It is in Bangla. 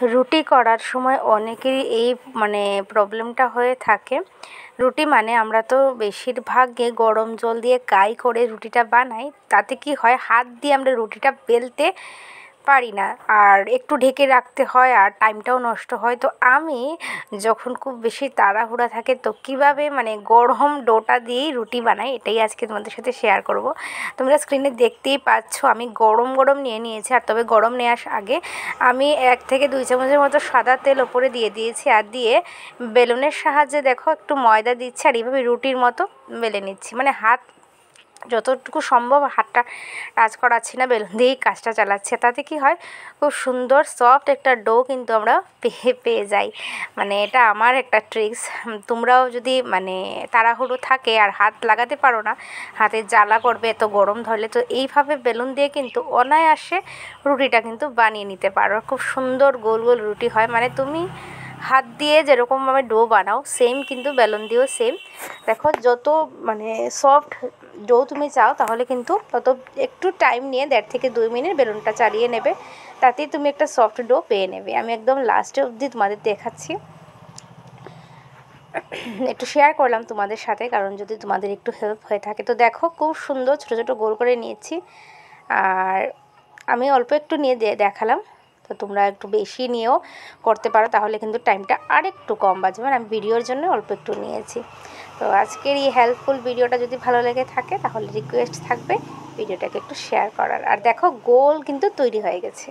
রুটি করার সময় অনেকেরই এই প্রবলেমটা হয়ে থাকে। রুটি আমরা তো বেশিরভাগে গরম জল দিয়ে কাই করে রুটিটা বানাই, তাতে কি হয় হাত দিয়ে আমরা রুটিটা বেলতে পারি না, আর একটু ঢেকে রাখতে হয় আর টাইমটাও নষ্ট হয়। তো আমি যখন খুব বেশি তাড়াহুড়া থাকে তো কীভাবে গরম ডোটা দিয়েই রুটি বানাই, এটাই আজকে তোমাদের সাথে শেয়ার করব। তোমরা স্ক্রিনে দেখতেই পাচ্ছ আমি গরম গরম নিয়ে নিয়েছি, আর তবে গরম নেওয়ার আগে আমি 1 থেকে 2 চামচের মতো সাদা তেল ওপরে দিয়ে দিয়েছি, আর দিয়ে বেলুনের সাহায্যে দেখো একটু ময়দা দিচ্ছি, আর এইভাবে রুটির মতো বেলে নিচ্ছি। হাত যতটুকু সম্ভব হাতটা টাচ করাচ্ছি না, বেলুন দিয়েই কাজটা চালাচ্ছি। তাতে কি হয় খুব সুন্দর সফট একটা ডো কিন্তু আমরা পেয়ে যাই। এটা আমার একটা ট্রিক্স। তোমরাও যদি তাড়াহুড়ো থাকে আর হাত লাগাতে পারো না, হাতে জ্বালা করবে এত গরম ধরলে, তো এইভাবে বেলুন দিয়ে কিন্তু অনায়াসে রুটিটা কিন্তু বানিয়ে নিতে পারো। খুব সুন্দর গোল গোল রুটি হয়। তুমি হাত দিয়ে যেরকমভাবে ডো বানাও সেম কিন্তু বেলুন দিয়েও সেম। দেখো যত সফট ডো তুমি চাও তাহলে কিন্তু তত একটু টাইম নিয়ে 1.5 থেকে 2 মিনিট বেলুনটা চালিয়ে নেবে, তাতেই তুমি একটা সফট ডো পেয়ে নেবে। আমি একদম লাস্টে অবধি তোমাদের দেখাচ্ছি, একটু শেয়ার করলাম তোমাদের সাথে, কারণ যদি তোমাদের একটু হেল্প হয়ে থাকে। তো দেখো খুব সুন্দর ছোটো ছোটো গোল করে নিয়েছি, আর আমি অল্প একটু নিয়ে দেখালাম। তো তোমরা একটু বেশি নিয়েও করতে পারো, তাহলে কিন্তু টাইমটা আরেকটু কম বাঁচবে। আমি ভিডিওর জন্য অল্প একটু নিয়েছি। তো আজকের এই হেল্পফুল ভিডিওটা যদি ভালো লেগে থাকে তাহলে রিকোয়েস্ট থাকবে ভিডিওটাকে একটু শেয়ার করার। আর দেখো গোল কিন্তু তৈরি হয়ে গেছে।